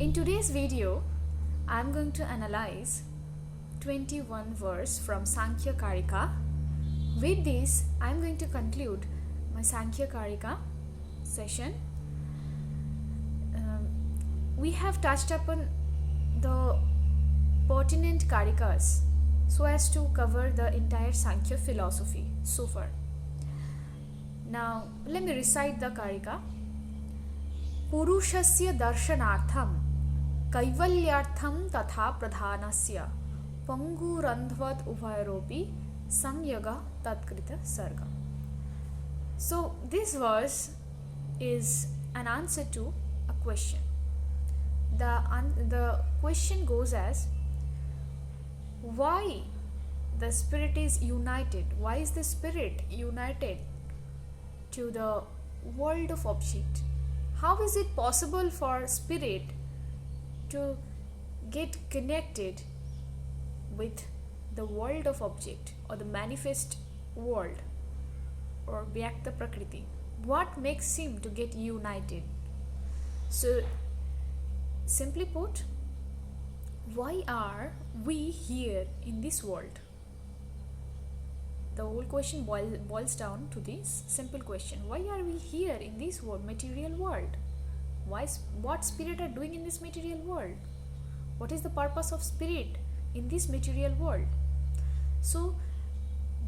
In today's video, I am going to analyze 21 verse from Samkhya Karika. With this, I am going to conclude my Samkhya Karika session. We have touched upon the pertinent Karikas so as to cover the entire Samkhya philosophy so far. Now, let me recite the Karika. Purushasya darshanartham kaivalyartham tatha pradhanasya pangurandhvat ubhayaropi samyaga tatkrita sarga. So this verse is an answer to a question. The question goes as, why the spirit is united? Why is the spirit united to the world of object? How is it possible for spirit to get connected with the world of object or the manifest world or Vyakta Prakriti? What makes him to get united? So simply put, why are we here in this world? The whole question boils down to this simple question. Why are we here in this world, material world? What spirit are doing in this material world? What is the purpose of spirit in this material world? So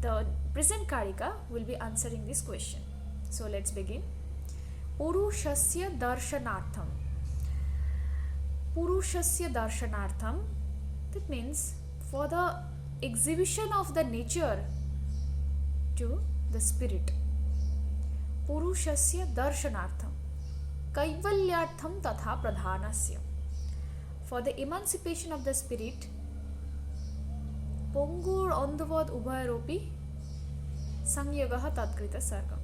the present Karika will be answering this question. So let's begin. Purushasya darshanartham. Purushasya darshanartham, that means for the exhibition of the nature to the spirit. Purushasya darshanartham kaivalyartham tatha pradhanasya, for the emancipation of the spirit. Pongur andhavad ubhayaropi samyagaha tatkrita sarga.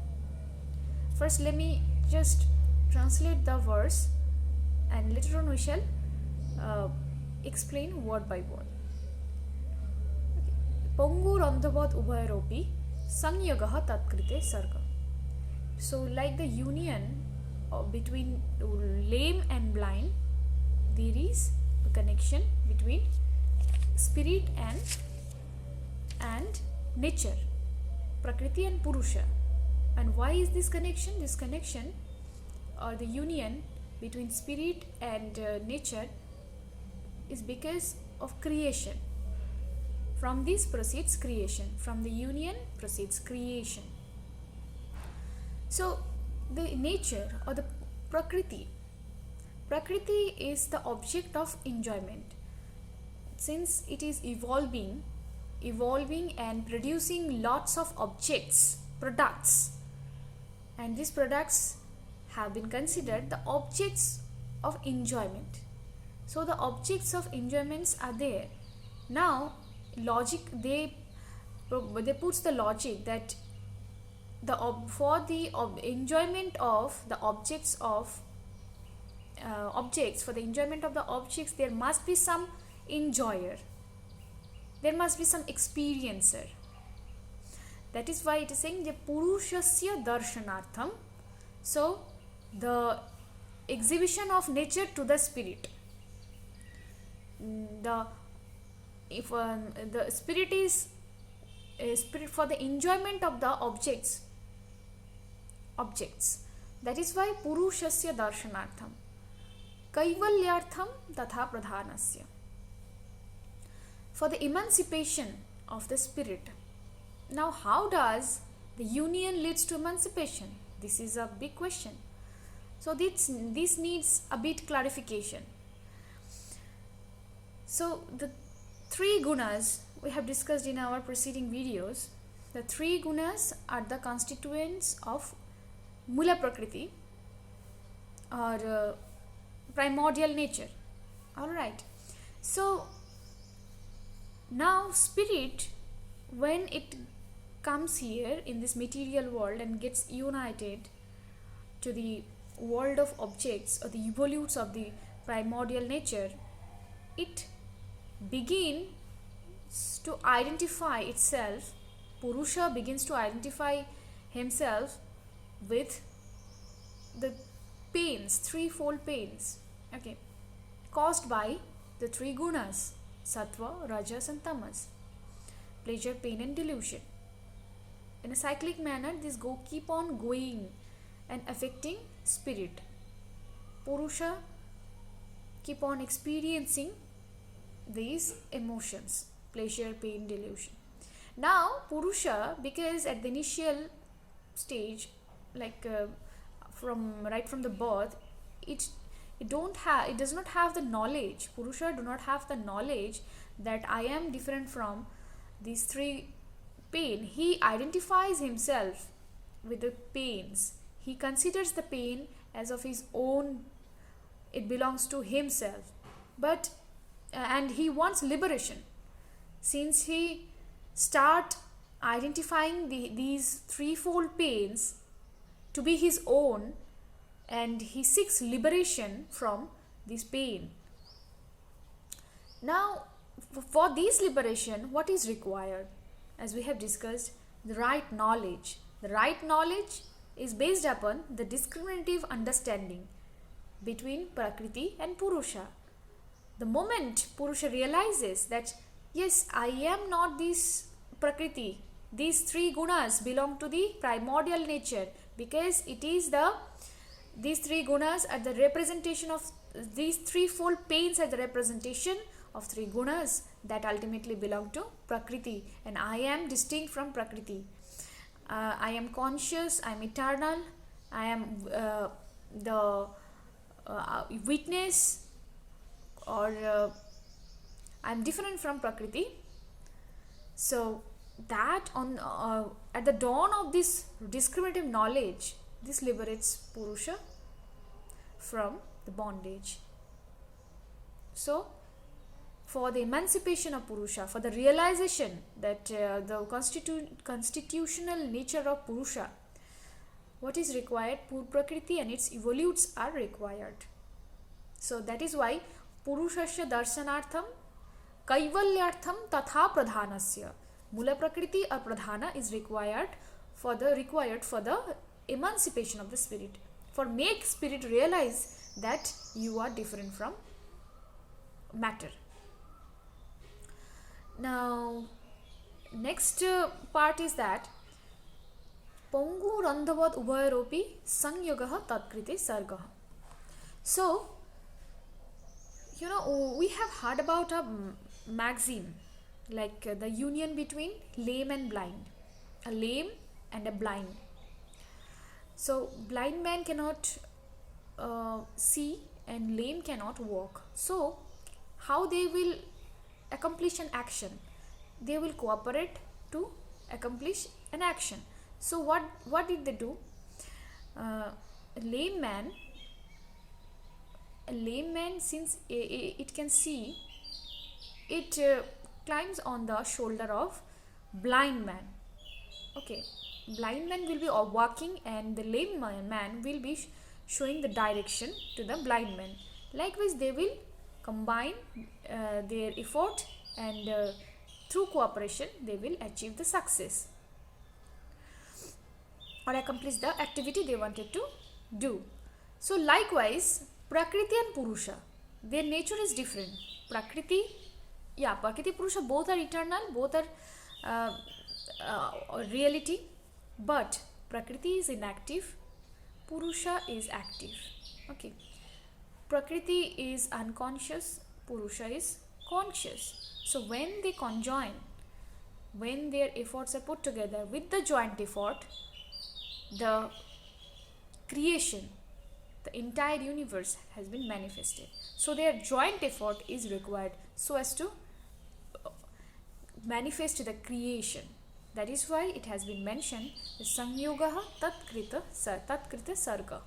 First, let me just translate the verse and later on we shall explain word by word. Pongur andhavad ubhayaropi samyagaha tatkrite sarga. So like the union between lame and blind, there is a connection between spirit and nature, Prakriti and Purusha. And why is this connection? This connection or the union between spirit and nature is because of creation. From this proceeds creation. From the union proceeds creation. So the nature or the Prakriti is the object of enjoyment. Since it is evolving and producing lots of objects, products, and these products have been considered the objects of enjoyment. So the objects of enjoyments are there. Now logic, they puts the logic that for the enjoyment of the objects, for the enjoyment of the objects, there must be some enjoyer, there must be some experiencer. That is why it is saying the Purushasya darshanartham, so the exhibition of nature to the spirit. If the spirit is a spirit for the enjoyment of the objects, that is why Purushasya darshanartham kaivalyartham tatha pradhanasya, for the emancipation of the spirit. Now how does the union leads to emancipation? This is a big question. So this needs a bit clarification. So the three gunas we have discussed in our preceding videos. The three gunas are the constituents of Mula Prakriti or primordial nature. Alright. So now spirit, when it comes here in this material world and gets united to the world of objects or the evolutes of the primordial nature, it begins to identify itself. Purusha begins to identify himself with the pains, threefold pains. Okay, caused by the three gunas, sattva, rajas and tamas, pleasure, pain and delusion. In a cyclic manner, these keep on going and affecting spirit. Purusha keep on experiencing these emotions, pleasure, pain, delusion. Now Purusha, because at the initial stage, like from the birth, it does not have the knowledge. Purusha do not have the knowledge that I am different from these three pain. He identifies himself with the pains. He considers the pain as of his own. It belongs to himself. But and he wants liberation. Since he start identifying these threefold pains to be his own, and he seeks liberation from this pain. Now, for this liberation, what is required? As we have discussed, the right knowledge. The right knowledge is based upon the discriminative understanding between Prakriti and Purusha. The moment Purusha realizes that yes, I am not this Prakriti, these three gunas belong to the primordial nature, because it is these three gunas are the representation of these threefold pains, are the representation of three gunas that ultimately belong to Prakriti, and I am distinct from Prakriti. I am conscious, I am eternal, I am the witness, or I am different from Prakriti. So that at the dawn of this discriminative knowledge, this liberates Purusha from the bondage. So for the emancipation of Purusha, for the realization that the constitutional nature of Purusha, what is required? Prakriti and its evolutes are required. So that is why Purushasya darshanartham kaivalyartham tatha pradhanasya, Mula Prakriti or Pradhana is required for the emancipation of the spirit, for make spirit realize that you are different from matter. Now next part is that Pongu Randhavad Ubhayaropi Sangyogah Tatkriti Sargah. So we have heard about a maxim like the union between lame and blind, a lame and a blind. So blind man cannot see and lame cannot walk. So how they will accomplish an action? They will cooperate to accomplish an action. So what did they do? A lame man, since it can see, it climbs on the shoulder of blind man. Okay, blind man will be walking and the lame man will be showing the direction to the blind man. Likewise, they will combine their effort, and through cooperation they will achieve the success or accomplish the activity they wanted to do. So likewise, Prakriti and Purusha, their nature is different. Prakriti, Purusha, both are eternal, both are reality, but Prakriti is inactive, Purusha is active. Okay, Prakriti is unconscious, Purusha is conscious. So when they conjoin, when their efforts are put together with the joint effort, the creation, the entire universe has been manifested. So their joint effort is required so as to manifest the creation. That is why it has been mentioned, the Samyogaha Tatkrita Sarga.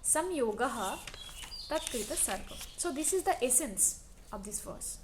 Samyogaha Tatkrita Sarga. So this is the essence of this verse.